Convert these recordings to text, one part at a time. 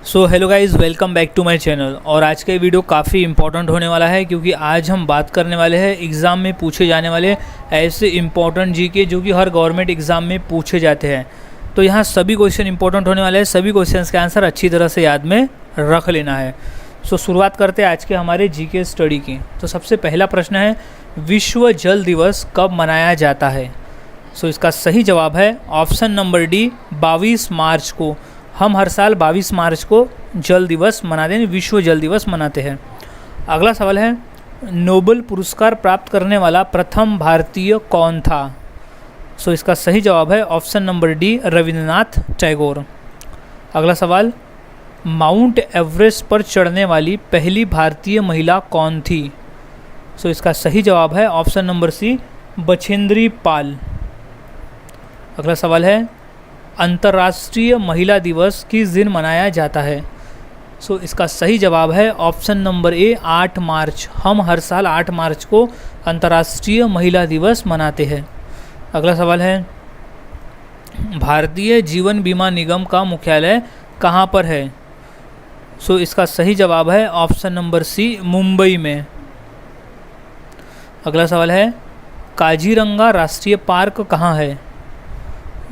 So hello guys, welcome back to my channel. और आज का वीडियो काफ़ी इंपॉर्टेंट होने वाला है क्योंकि आज हम बात करने वाले हैं एग्ज़ाम में पूछे जाने वाले ऐसे इंपॉर्टेंट जीके जो कि हर गवर्नमेंट एग्ज़ाम में पूछे जाते हैं। तो यहाँ सभी क्वेश्चन इंपॉर्टेंट होने वाले हैं, सभी क्वेश्चंस के आंसर अच्छी तरह से याद में रख लेना है। सो शुरुआत करते हैं आज के हमारे जीके स्टडी की। तो सबसे पहला प्रश्न है, विश्व जल दिवस कब मनाया जाता है? सो इसका सही जवाब है ऑप्शन नंबर डी, 22 मार्च को। हम हर साल 22 मार्च को जल दिवस मनाते हैं, विश्व जल दिवस मनाते हैं। अगला सवाल है, नोबेल पुरस्कार प्राप्त करने वाला प्रथम भारतीय कौन था? सो इसका सही जवाब है option number D, Rabindranath Tagore. अगला सवाल, माउंट एवरेस्ट पर चढ़ने वाली पहली भारतीय महिला कौन थी? सो इसका सही जवाब है ऑप्शन नंबर सी, बछेंद्री पाल। अगला सवाल है, अंतर्राष्ट्रीय महिला दिवस किस दिन मनाया जाता है? सो इसका सही जवाब है ऑप्शन नंबर ए, 8 मार्च। हम हर साल 8 मार्च को अंतर्राष्ट्रीय महिला दिवस मनाते हैं। अगला सवाल है, भारतीय जीवन बीमा निगम का मुख्यालय कहाँ पर है? सो इसका सही जवाब है ऑप्शन नंबर सी, मुंबई में। अगला सवाल है, काजीरंगा राष्ट्रीय पार्क कहाँ है?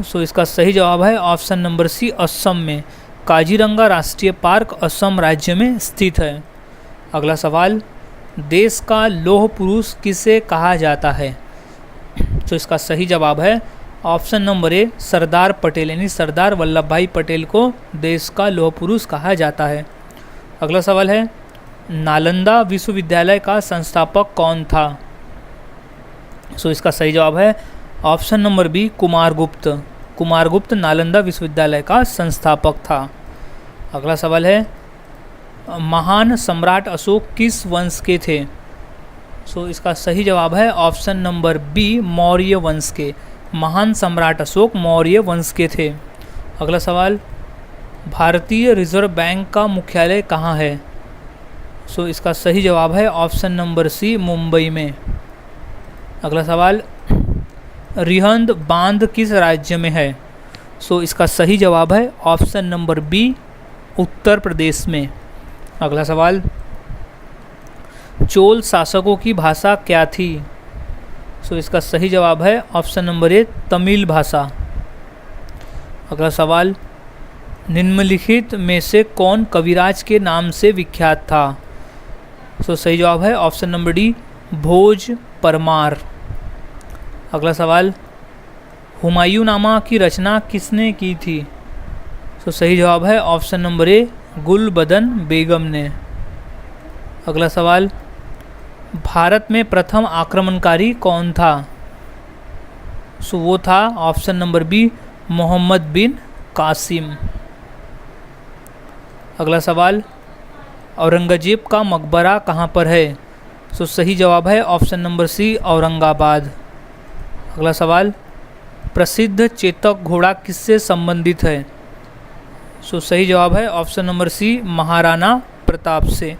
सो इसका सही जवाब है ऑप्शन नंबर सी, असम में। काजीरंगा राष्ट्रीय पार्क असम राज्य में स्थित है। अगला सवाल, देश का लौह पुरुष किसे कहा जाता है? तो इसका सही जवाब है option number A, Sardar Patel, यानी सरदार वल्लभ भाई पटेल को देश का लौह पुरुष कहा जाता है। अगला सवाल है, नालंदा विश्वविद्यालय का संस्थापक कौन था? सो इसका सही जवाब है option number B, Kumaragupta. Kumaragupta Nalanda विश्वविद्यालय का संस्थापक था। अगला सवाल है, महान सम्राट अशोक किस वंश के थे? सो इसका सही जवाब है ऑप्शन नंबर बी, मौर्य वंश के। महान सम्राट अशोक मौर्य वंश के थे। अगला सवाल, भारतीय रिजर्व बैंक का मुख्यालय कहाँ है? सो इसका सही जवाब है ऑप्शन नंबर सी, मुंबई में। अगला सवाल, रिहंद बांध किस राज्य में है? सो इसका सही जवाब है option number B, Uttar Pradesh में। अगला सवाल, चोल शासकों की भाषा क्या थी? सो इसका सही जवाब है ऑप्शन नंबर ए, तमिल भाषा। अगला सवाल, निम्नलिखित में से कौन कविराज के नाम से विख्यात था? सो सही जवाब है ऑप्शन नंबर डी, भोज परमार। अगला सवाल, हुमायूंनामा की रचना किसने की थी? तो सही जवाब है ऑप्शन नंबर ए, गुलबदन बेगम ने। अगला सवाल, भारत में प्रथम आक्रमणकारी कौन था? सो वो था ऑप्शन नंबर बी, मोहम्मद बिन कासिम। अगला सवाल, औरंगजेब का मकबरा कहाँ पर है? सो सही जवाब है ऑप्शन नंबर सी, औरंगाबाद। अगला सवाल, प्रसिद्ध चेतक घोड़ा किससे संबंधित है? सो सही जवाब है option number C, Maharana Pratap से।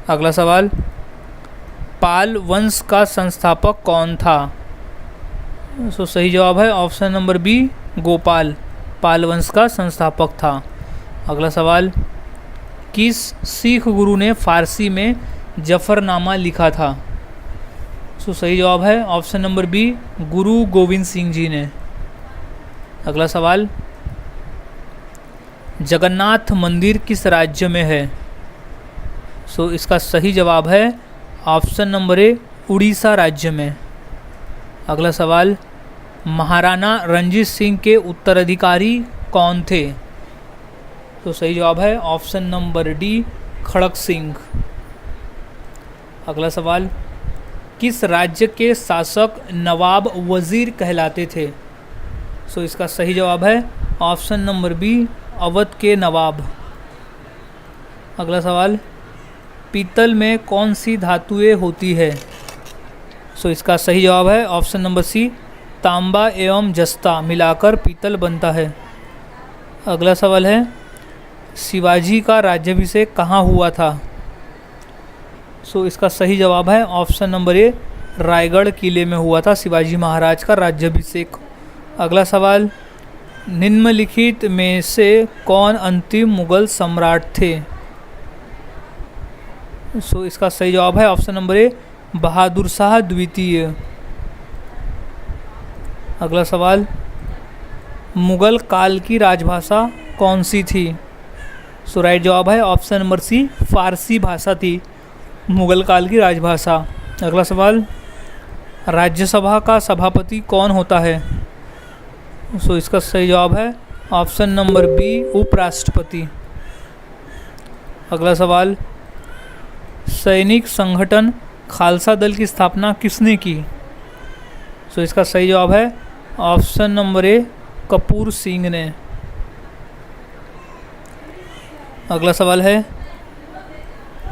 अगला सवाल, पाल वंश का संस्थापक कौन था? सो सही जवाब है ऑप्शन नंबर बी, गोपाल। पाल वंश का संस्थापक था। अगला सवाल, किस सिख गुरु ने फारसी में जफरनामा लिखा था? सो सही जवाब है ऑप्शन नंबर बी, गुरु गोविंद सिंह जी ने। अगला सवाल, जगन्नाथ मंदिर किस राज्य में है? सो इसका सही जवाब है ऑप्शन नंबर ए, उड़ीसा राज्य में। अगला सवाल, महाराणा रणजीत सिंह के उत्तराधिकारी कौन थे? तो सही जवाब है ऑप्शन नंबर डी, खड़क सिंह। अगला सवाल, किस राज्य के शासक नवाब वजीर कहलाते थे? सो इसका सही जवाब है ऑप्शन नंबर बी, अवध के नवाब। अगला सवाल, पीतल में कौन सी धातुएं होती है? सो इसका सही जवाब है ऑप्शन नंबर सी, तांबा एवं जस्ता मिलाकर पीतल बनता है। अगला सवाल है, शिवाजी का राज्याभिषेक कहाँ हुआ था? सो इसका सही जवाब है ऑप्शन नंबर ए, रायगढ़ किले में हुआ था शिवाजी महाराज का राज्याभिषेक। अगला सवाल, निम्नलिखित में से कौन अंतिम मुगल सम्राट थे? सो इसका सही जवाब है option number A, Bahadur Shah द्वितीय। अगला सवाल, मुगल काल की राजभाषा कौन सी थी? सो राइट जवाब है ऑप्शन नंबर सी, फारसी भाषा थी मुगल काल की राजभाषा। अगला सवाल, राज्यसभा का सभापति कौन होता है? सो इसका सही जवाब है ऑप्शन नंबर बी, उपराष्ट्रपति। अगला सवाल, सैनिक संगठन खालसा दल की स्थापना किसने की? सो इसका सही जवाब है option number A, Kapoor Singh ने। अगला सवाल है,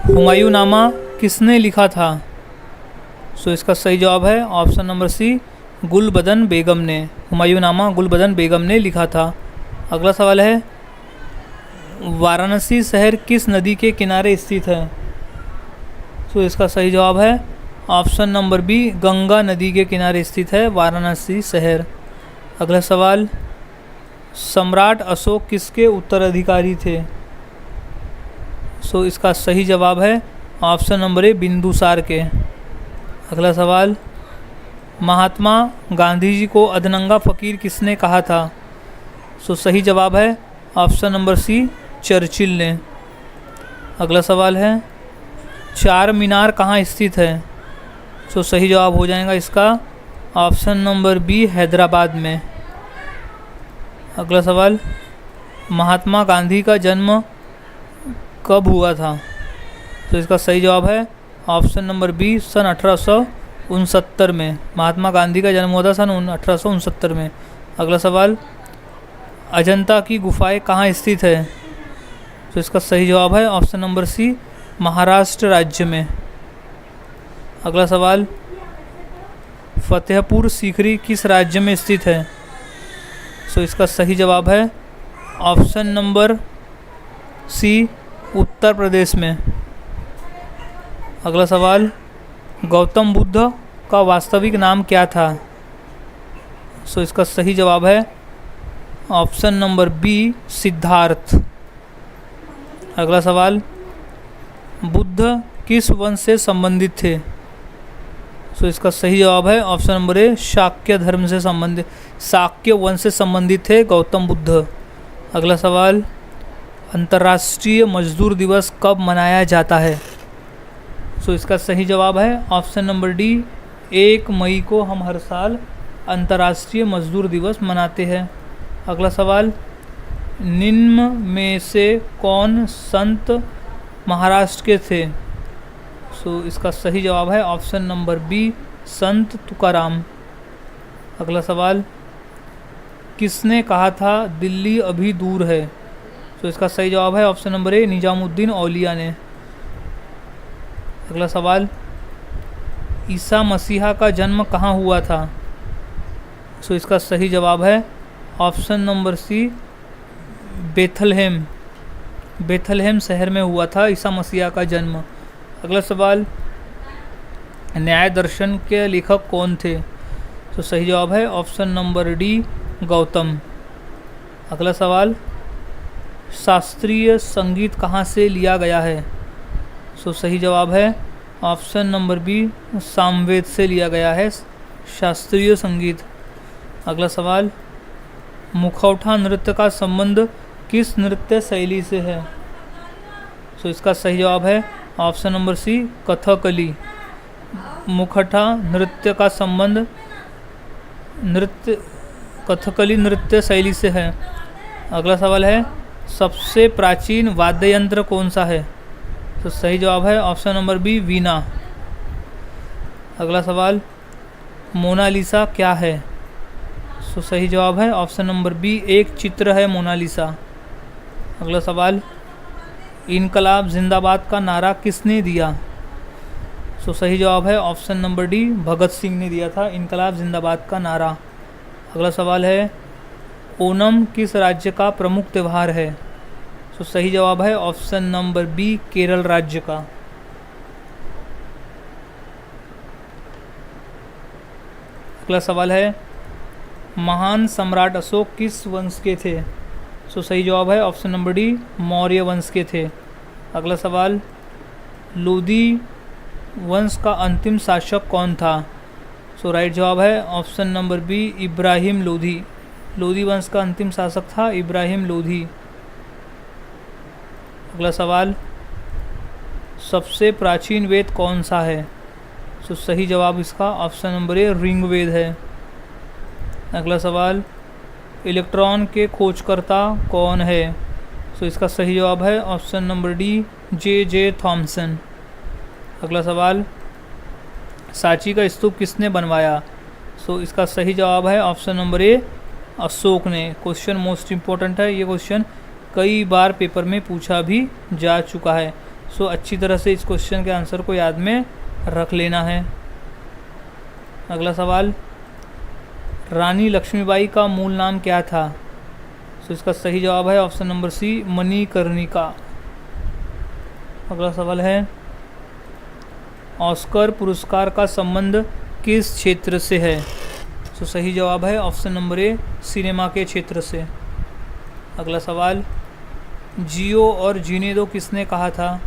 हुमायूंनामा किसने लिखा था? सो इसका सही जवाब है ऑप्शन नंबर सी, गुलबदन बेगम ने। हुमायूंनामा गुलबदन बेगम ने लिखा था। अगला सवाल है, वाराणसी शहर किस नदी के किनारे स्थित है? तो इसका सही जवाब है ऑप्शन नंबर बी, गंगा नदी के किनारे स्थित है वाराणसी शहर। अगला सवाल, सम्राट अशोक किसके उत्तराधिकारी थे? सो इसका सही जवाब है ऑप्शन नंबर ए, बिंदुसार के। अगला सवाल, महात्मा गांधी जी को अधनंगा फ़कीर किसने कहा था? सो सही जवाब है ऑप्शन नंबर सी, चर्चिल ने। अगला सवाल है, चार मीनार कहाँ स्थित है? सो सही जवाब हो जाएगा इसका ऑप्शन नंबर बी, हैदराबाद में। अगला सवाल, महात्मा गांधी का जन्म कब हुआ था? तो इसका सही जवाब है ऑप्शन नंबर बी, सन 1869 में। महात्मा गांधी का जन्म हुआ था सन 1869 में। अगला सवाल, अजंता की गुफाएं कहाँ स्थित है? तो इसका सही जवाब है ऑप्शन नंबर सी, महाराष्ट्र राज्य में। अगला सवाल, फतेहपुर सीकरी किस राज्य में स्थित है? सो इसका सही जवाब है ऑप्शन नंबर सी, उत्तर प्रदेश में। अगला सवाल, गौतम बुद्ध का वास्तविक नाम क्या था? सो इसका सही जवाब है ऑप्शन नंबर बी, सिद्धार्थ। अगला सवाल, बुद्ध किस वंश से संबंधित थे? सो इसका सही जवाब है ऑप्शन नंबर ए, शाक्य धर्म से संबंधित, शाक्य वंश से संबंधित थे गौतम बुद्ध। अगला सवाल, अंतर्राष्ट्रीय मजदूर दिवस कब मनाया जाता है? सो इसका सही जवाब है ऑप्शन नंबर डी, 1 मई को हम हर साल अंतर्राष्ट्रीय मजदूर दिवस मनाते हैं। अगला सवाल, निम्न में से कौन संत महाराष्ट्र के थे? सो इसका सही जवाब है ऑप्शन नंबर बी, संत तुकाराम। अगला सवाल, किसने कहा था दिल्ली अभी दूर है? तो इसका सही जवाब है ऑप्शन नंबर ए, निजामुद्दीन औलिया ने। अगला सवाल, ईसा मसीहा का जन्म कहाँ हुआ था? सो इसका सही जवाब है option number C, Bethlehem. Bethlehem शहर में हुआ था ईसा मसीहा का जन्म। अगला सवाल, न्याय दर्शन के लेखक कौन थे? तो सही जवाब है ऑप्शन नंबर डी, गौतम। अगला सवाल, शास्त्रीय संगीत कहाँ से लिया गया है? सो सही जवाब है ऑप्शन नंबर बी, सामवेद से लिया गया है शास्त्रीय संगीत। अगला सवाल, मुखौटा नृत्य का संबंध किस नृत्य शैली से है? सो इसका सही जवाब है ऑप्शन नंबर सी, कथकली। मुखौटा नृत्य का संबंध कथकली नृत्य शैली से है। अगला सवाल है, सबसे प्राचीन वाद्य यंत्र कौन सा है? तो सही जवाब है ऑप्शन नंबर बी, वीणा। अगला सवाल, मोनालिसा क्या है? तो सही जवाब है ऑप्शन नंबर बी, एक चित्र है मोनालिसा। अगला सवाल, इनकलाब जिंदाबाद का नारा किसने दिया? तो सही जवाब है option number D, Bhagat Singh ने दिया था इनकलाब जिंदाबाद का नारा। अगला सवाल है, ओणम किस राज्य का प्रमुख त्यौहार है? तो सही जवाब है ऑप्शन नंबर बी, केरल राज्य का। अगला सवाल है, महान सम्राट अशोक किस वंश के थे? सो सही जवाब है ऑप्शन नंबर डी, मौर्य वंश के थे। अगला सवाल, लोधी वंश का अंतिम शासक कौन था? सो राइट जवाब है option number B, Ibrahim Lodhi. Lodhi वंश का अंतिम शासक था इब्राहिम लोधी। अगला सवाल, सबसे प्राचीन वेद कौन सा है? सो सही जवाब इसका ऑप्शन नंबर ए, ऋग्वेद है। अगला सवाल, इलेक्ट्रॉन के खोजकर्ता कौन है? सो इसका सही जवाब है option number D, J Thomson. अगला सवाल, सांची का स्तूप किसने बनवाया? सो इसका सही जवाब है ऑप्शन नंबर ए, अशोक ने। क्वेश्चन मोस्ट इम्पोर्टेंट है, ये क्वेश्चन कई बार पेपर में पूछा भी जा चुका है। सो अच्छी तरह से इस क्वेश्चन के आंसर को याद में रख लेना है। अगला सवाल, रानी लक्ष्मीबाई का मूल नाम क्या था? सो इसका सही जवाब है ऑप्शन नंबर सी, मणिकर्णिका। अगला सवाल है, ऑस्कर पुरस्कार का संबंध किस क्षेत्र से है? सो सही जवाब है ऑप्शन नंबर ए, सिनेमा के क्षेत्र से। अगला सवाल, जियो और जीने दो किसने कहा था?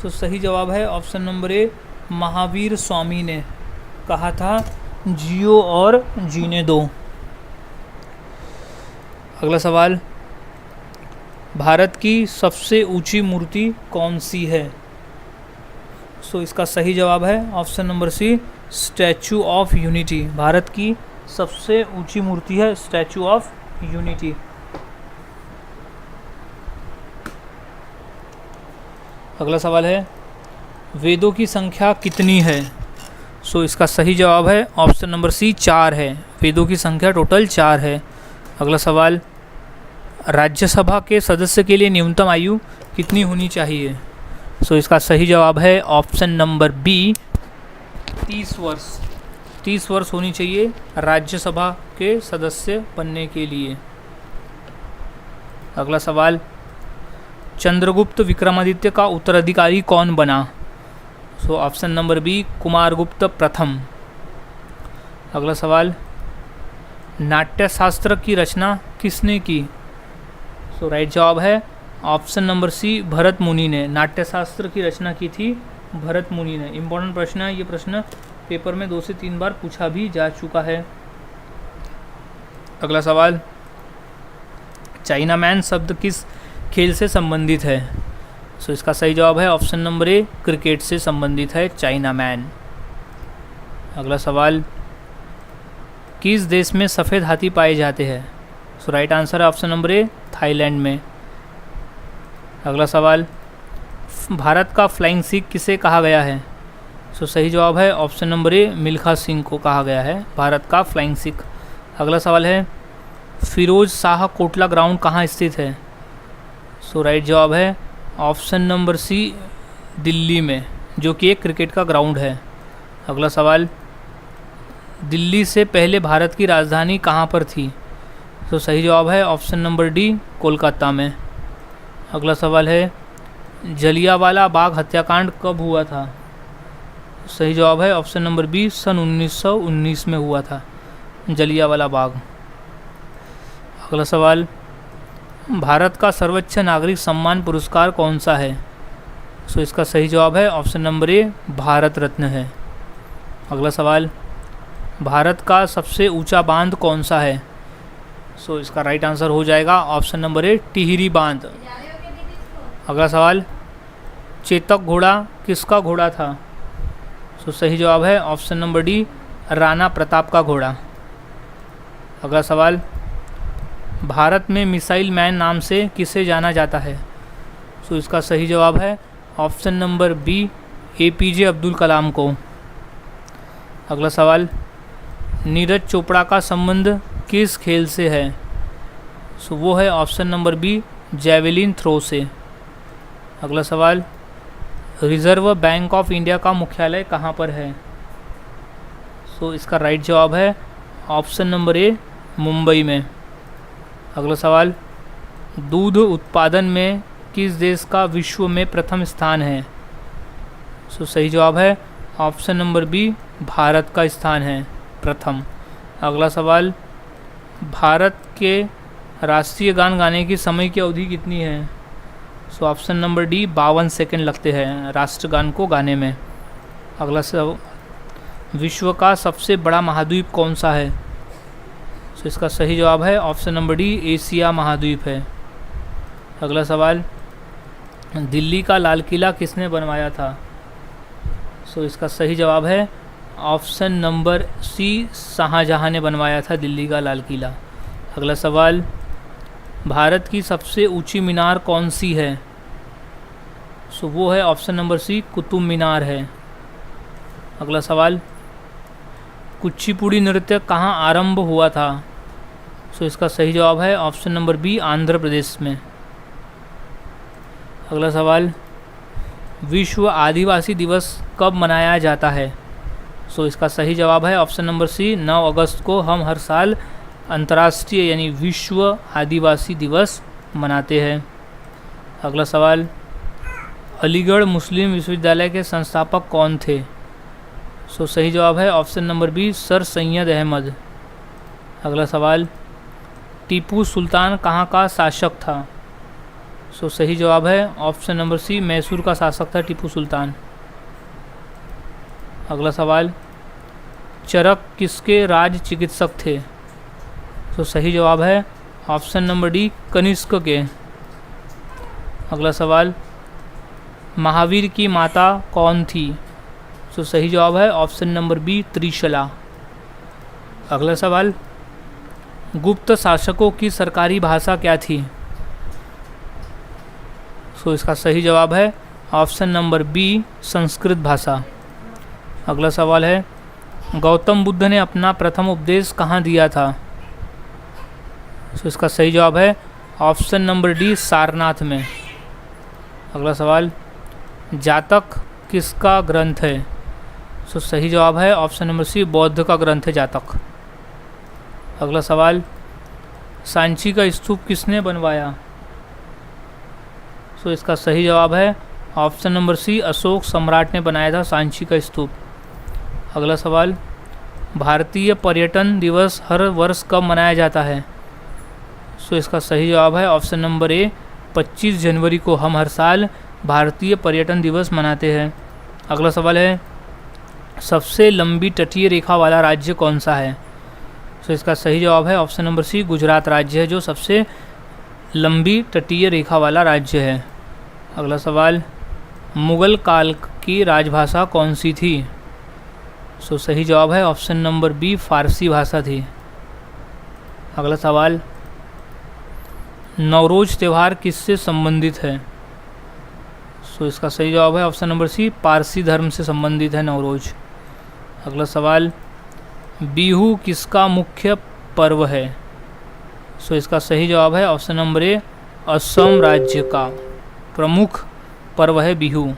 सो सही जवाब है option number A, Mahavir Swami ने कहा था जियो और जीने दो। अगला सवाल, भारत की सबसे ऊंची मूर्ति कौन सी है? सो इसका सही जवाब है option number C, statue of unity. Bharat की सबसे ऊंची मूर्ति है स्टैचू ऑफ यूनिटी। अगला सवाल है, वेदों की संख्या कितनी है? सो इसका सही जवाब है ऑप्शन नंबर सी, 4 है। वेदों की संख्या टोटल 4 है। अगला सवाल, राज्यसभा के सदस्य के लिए न्यूनतम आयु कितनी होनी चाहिए? सो इसका सही जवाब है ऑप्शन नंबर बी, 30 वर्ष। 30 वर्ष होनी चाहिए राज्यसभा के सदस्य बनने के लिए। अगला सवाल, चंद्रगुप्त विक्रमादित्य का उत्तराधिकारी कौन बना? So option number B, Kumaragupta प्रथम। अगला सवाल, नाट्यशास्त्र की रचना किसने की? सो राइट जवाब है ऑप्शन नंबर सी, भरत मुनि ने। नाट्यशास्त्र की रचना की थी भरत मुनि ने। इम्पोर्टेंट प्रश्न है, ये प्रश्न पेपर में 2 से 3 बार पूछा भी जा चुका है। अगला सवाल, चाइना मैन शब्द किस खेल से संबंधित है? सो इसका सही जवाब है ऑप्शन नंबर ए, क्रिकेट से संबंधित है चाइना मैन। अगला सवाल, किस देश में सफ़ेद हाथी पाए जाते हैं? सो राइट आंसर है ऑप्शन नंबर ए, थाईलैंड में। अगला सवाल, भारत का फ्लाइंग सिख किसे कहा गया है? सो सही जवाब है option number A, Milkha Singh को कहा गया है भारत का फ्लाइंग सिख। अगला सवाल है, फिरोज शाह कोटला ग्राउंड कहाँ स्थित है? सो राइट जवाब है ऑप्शन नंबर सी, दिल्ली में, जो कि एक क्रिकेट का ग्राउंड है। अगला सवाल, दिल्ली से पहले भारत की राजधानी कहाँ पर थी? तो सही जवाब है ऑप्शन नंबर डी, कोलकाता में। अगला सवाल है, जलियांवाला बाग हत्याकांड कब हुआ था? सही जवाब है ऑप्शन नंबर बी, सन 1919 में हुआ था जलियांवाला बाग। अगला सवाल, भारत का सर्वोच्च नागरिक सम्मान पुरस्कार कौन सा है? सो इसका सही जवाब है option number A, Bharat Ratna है। अगला सवाल, भारत का सबसे ऊंचा बांध कौन सा है? सो इसका राइट आंसर हो जाएगा ऑप्शन नंबर ए, टिहरी बांध। अगला सवाल, चेतक घोड़ा किसका घोड़ा था? सो सही जवाब है option number D, Rana Pratap का घोड़ा। अगला सवाल, भारत में मिसाइल मैन नाम से किसे जाना जाता है? सो इसका सही जवाब है option number B, APJ Abdul Kalam को। अगला सवाल, नीरज चोपड़ा का संबंध किस खेल से है? सो वो है option number B, javelin throw से। अगला सवाल, रिजर्व बैंक ऑफ इंडिया का मुख्यालय कहाँ पर है? सो इसका राइट जवाब है ऑप्शन नंबर ए, मुंबई में। अगला सवाल, दूध उत्पादन में किस देश का विश्व में प्रथम स्थान है? सो सही जवाब है ऑप्शन नंबर बी, भारत का स्थान है प्रथम। अगला सवाल, भारत के राष्ट्रीय गान गाने की समय की अवधि कितनी है? सो ऑप्शन नंबर डी 52 सेकंड लगते हैं राष्ट्रगान को गाने में। अगला सब, विश्व का सबसे बड़ा महाद्वीप कौन सा है? सो इसका सही जवाब है ऑप्शन नंबर डी एशिया महाद्वीप है। अगला सवाल, दिल्ली का लाल किला किसने बनवाया था? सो इसका सही जवाब है ऑप्शन नंबर सी शाहजहां ने बनवाया था दिल्ली का लाल किला। अगला सवाल, भारत की सबसे ऊंची मीनार कौन सी है? सो वो है ऑप्शन नंबर सी कुतुब मीनार है। अगला सवाल, कुचिपुड़ी नृत्य कहाँ आरंभ हुआ था? सो इसका सही जवाब है option number B Andhra Pradesh में। अगला सवाल, विश्व आदिवासी दिवस कब मनाया जाता है? सो इसका सही जवाब है ऑप्शन नंबर सी 9 अगस्त को हम हर साल अंतर्राष्ट्रीय यानी विश्व आदिवासी दिवस मनाते हैं। अगला सवाल, अलीगढ़ मुस्लिम विश्वविद्यालय के संस्थापक कौन थे? सो सही जवाब है option number B sir Syed Ahmad. अगला सवाल, टीपू सुल्तान कहाँ का शासक था? सो सही जवाब है ऑप्शन नंबर सी मैसूर का शासक था टीपू सुल्तान। अगला सवाल, चरक किसके राज चिकित्सक थे? तो सही जवाब है ऑप्शन नंबर डी कनिष्क के। अगला सवाल, महावीर की माता कौन थी? तो सही जवाब है ऑप्शन नंबर बी त्रिशला। अगला सवाल, गुप्त शासकों की सरकारी भाषा क्या थी? सो इसका सही जवाब है ऑप्शन नंबर बी संस्कृत भाषा। अगला सवाल है, गौतम बुद्ध ने अपना प्रथम उपदेश कहाँ दिया था? सो इसका सही जवाब है ऑप्शन नंबर डी सारनाथ में। अगला सवाल, जातक किसका ग्रंथ है? सो सही जवाब है ऑप्शन नंबर सी बौद्ध का ग्रंथ है जातक। अगला सवाल, सांची का स्तूप किसने बनवाया? सो इसका सही जवाब है ऑप्शन नंबर सी अशोक सम्राट ने बनाया था सांची का स्तूप। अगला सवाल, भारतीय पर्यटन दिवस हर वर्ष कब मनाया जाता है? सो इसका सही जवाब है ऑप्शन नंबर ए 25 जनवरी को हम हर साल भारतीय पर्यटन दिवस मनाते हैं। अगला सवाल है, सबसे लंबी तटीय रेखा वाला राज्य कौन सा है? सो इसका सही जवाब है ऑप्शन नंबर सी गुजरात राज्य है जो सबसे लंबी तटीय रेखा वाला राज्य है। अगला सवाल, मुगल काल की राजभाषा कौन सी थी? सो सही जवाब है ऑप्शन नंबर बी फारसी भाषा थी। अगला सवाल, नवरोज त्यौहार किससे संबंधित है? सो इसका सही जवाब है ऑप्शन नंबर सी पारसी धर्म से संबंधित है नवरोज। अगला सवाल, बिहू किसका मुख्य पर्व है? सो इसका सही जवाब है ऑप्शन नंबर ए असम राज्य का प्रमुख पर्व है बिहू।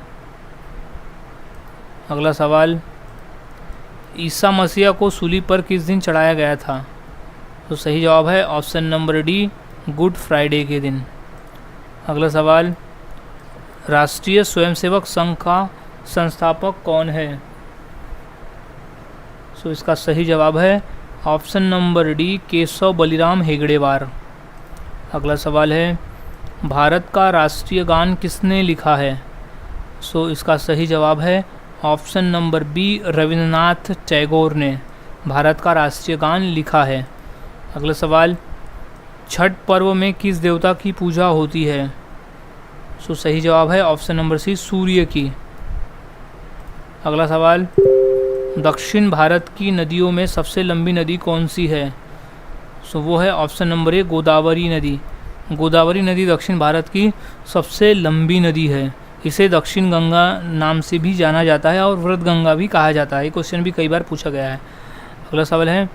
अगला सवाल, ईसा मसीह को सूली पर किस दिन चढ़ाया गया था? तो सही जवाब है option number D good Friday के दिन। अगला सवाल, राष्ट्रीय स्वयंसेवक संघ का संस्थापक कौन है? सो इसका सही जवाब है option number D Keshav Baliram हेगड़ेवार। अगला सवाल है, भारत का राष्ट्रीय गान किसने लिखा है? सो इसका सही जवाब है option number B Rabindranath Tagore ने भारत का राष्ट्रीय गान लिखा है। अगला सवाल, छठ पर्व में किस देवता की पूजा होती है? सो सही जवाब है ऑप्शन नंबर सी सूर्य की। अगला सवाल, दक्षिण भारत की नदियों में सबसे लंबी नदी कौन सी है? सो वो है ऑप्शन नंबर ए गोदावरी नदी। गोदावरी नदी दक्षिण भारत की सबसे लंबी नदी है। इसे दक्षिण गंगा नाम से भी जाना जाता है और व्रत गंगा भी कहा जाता है। ये क्वेश्चन भी कई बार पूछा गया है। अगला सवाल है,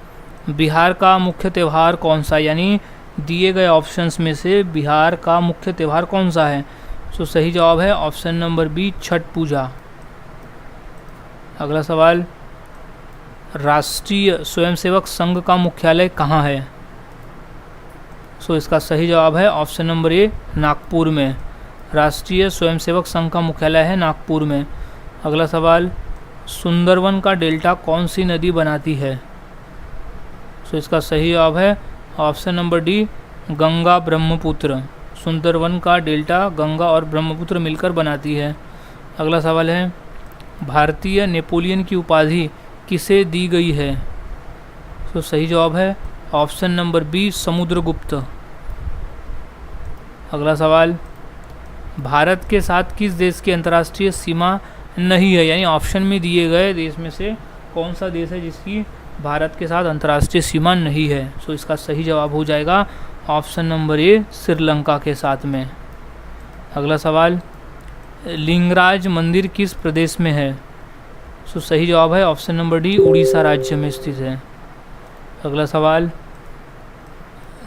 बिहार का मुख्य त्यौहार कौन सा? यानी दिए गए ऑप्शंस में से बिहार का मुख्य त्यौहार कौन सा है? सो सही जवाब है ऑप्शन नंबर बी छठ पूजा। अगला सवाल, राष्ट्रीय स्वयंसेवक संघ का मुख्यालय कहाँ है? सो इसका सही जवाब है ऑप्शन नंबर ए नागपुर में। राष्ट्रीय स्वयंसेवक संघ का मुख्यालय है नागपुर में। अगला सवाल, सुंदरवन का डेल्टा कौन सी नदी बनाती है? सो इसका सही जवाब है option number D Ganga Brahmaputra. Sundarbans का डेल्टा गंगा और ब्रह्मपुत्र मिलकर बनाती है। अगला सवाल है, भारतीय नेपोलियन की उपाधि किसे दी गई है? तो सही जवाब है ऑप्शन नंबर बी समुद्रगुप्त। अगला सवाल, भारत के साथ किस देश की अंतर्राष्ट्रीय सीमा नहीं है? यानी ऑप्शन में दिए गए देश में से कौन सा देश है जिसकी भारत के साथ अंतर्राष्ट्रीय सीमा नहीं है? सो इसका सही जवाब हो जाएगा ऑप्शन नंबर ए श्रीलंका के साथ में। अगला सवाल, लिंगराज मंदिर किस प्रदेश में है? सो सही जवाब है ऑप्शन नंबर डी उड़ीसा राज्य में स्थित है। अगला सवाल,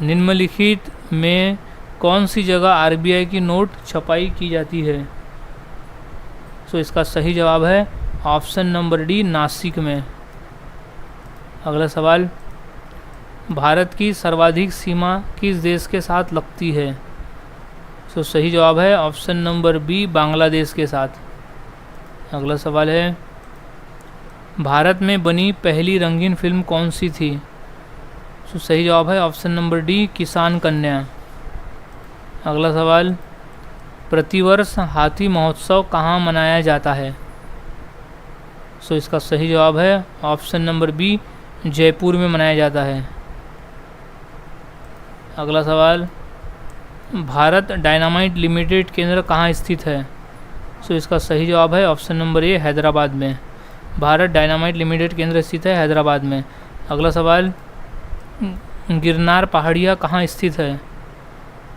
निम्नलिखित में कौन सी जगह आरबीआई की नोट छपाई की जाती है? सो इसका सही जवाब है ऑप्शन नंबर डी नासिक में। अगला सवाल, भारत की सर्वाधिक सीमा किस देश के साथ लगती है? सो सही जवाब है ऑप्शन नंबर बी बांग्लादेश के साथ। अगला सवाल है, भारत में बनी पहली रंगीन फिल्म कौन सी थी? सो सही जवाब है ऑप्शन नंबर डी किसान कन्या। अगला सवाल, प्रतिवर्ष हाथी महोत्सव कहाँ मनाया जाता है? सो इसका सही जवाब है ऑप्शन नंबर बी जयपुर में मनाया जाता है। अगला सवाल, भारत डायनामाइट लिमिटेड केंद्र कहाँ स्थित है? सो इसका सही जवाब है ऑप्शन नंबर ए हैदराबाद में। भारत डायनामाइट लिमिटेड केंद्र स्थित है हैदराबाद में। अगला सवाल, गिरनार पहाड़ियाँ कहाँ स्थित है?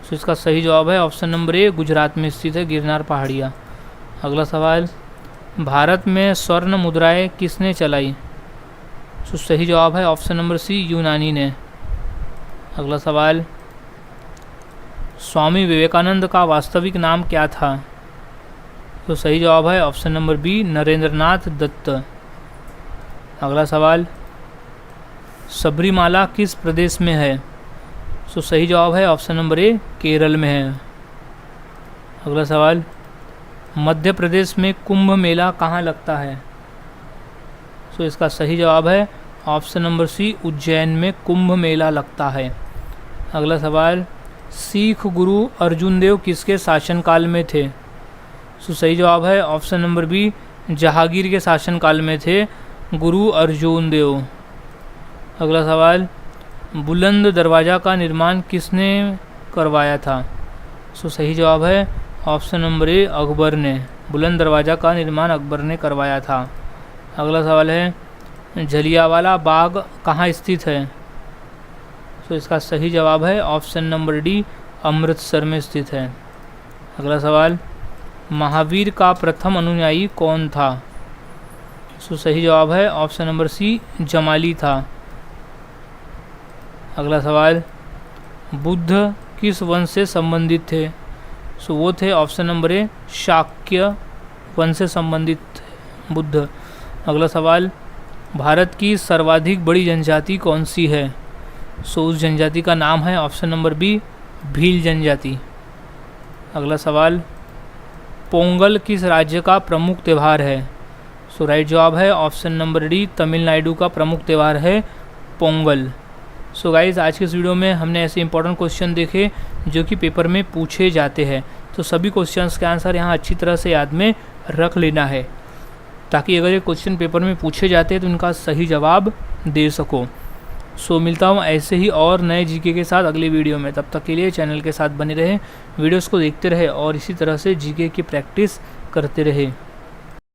सो इसका सही जवाब है ऑप्शन नंबर ए गुजरात में स्थित है गिरनार पहाड़ियाँ। अगला सवाल, भारत में स्वर्ण मुद्राएं किसने चलाई? सो सही जवाब है ऑप्शन नंबर सी यूनानी ने। अगला सवाल, स्वामी विवेकानंद का वास्तविक नाम क्या था? तो सही जवाब है option number B Narendranath Datta. अगला सवाल, सबरीमाला किस प्रदेश में है? सो सही जवाब है ऑप्शन नंबर ए केरल में है। अगला सवाल, मध्य प्रदेश में कुंभ मेला कहाँ लगता है? सो इसका सही जवाब है ऑप्शन नंबर सी उज्जैन में कुंभ मेला लगता है। अगला सवाल, सिख गुरु अर्जुन देव किसके शासनकाल में थे? सो सही जवाब है ऑप्शन नंबर बी जहांगीर के शासनकाल में थे गुरु अर्जुन देव। अगला सवाल, बुलंद दरवाज़ा का निर्माण किसने करवाया था? सो सही जवाब है ऑप्शन नंबर ए अकबर ने। बुलंद दरवाज़ा का निर्माण अकबर ने करवाया था। अगला सवाल है, जलियांवाला बाग कहाँ स्थित है? सो इसका सही जवाब है ऑप्शन नंबर डी अमृतसर में स्थित है। अगला सवाल, महावीर का प्रथम अनुयायी कौन था? सो सही जवाब है ऑप्शन नंबर सी जमाली था। अगला सवाल, बुद्ध किस वंश से संबंधित थे? सो वो थे ऑप्शन नंबर ए शाक्य वंश से संबंधित बुद्ध। अगला सवाल, भारत की सर्वाधिक बड़ी जनजाति कौन सी है? सो उस जनजाति का नाम है ऑप्शन नंबर बी भील जनजाति। अगला सवाल, पोंगल किस राज्य का प्रमुख त्यौहार है? सो राइट जवाब है ऑप्शन नंबर डी तमिलनाडु का प्रमुख त्यौहार है पोंगल। सो गाइज़, आज के इस वीडियो में हमने ऐसे इंपॉर्टेंट क्वेश्चन देखे जो कि पेपर में पूछे जाते हैं। तो सभी क्वेश्चंस के आंसर यहाँ अच्छी तरह से याद में रख लेना है ताकि अगर ये क्वेश्चन पेपर में पूछे जाते हैं तो उनका सही जवाब दे सको। सो मिलता हूँ ऐसे ही और नए जीके के साथ अगले वीडियो में। तब तक के लिए चैनल के साथ बने रहें, वीडियोस को देखते रहे और इसी तरह से जीके की प्रैक्टिस करते रहे।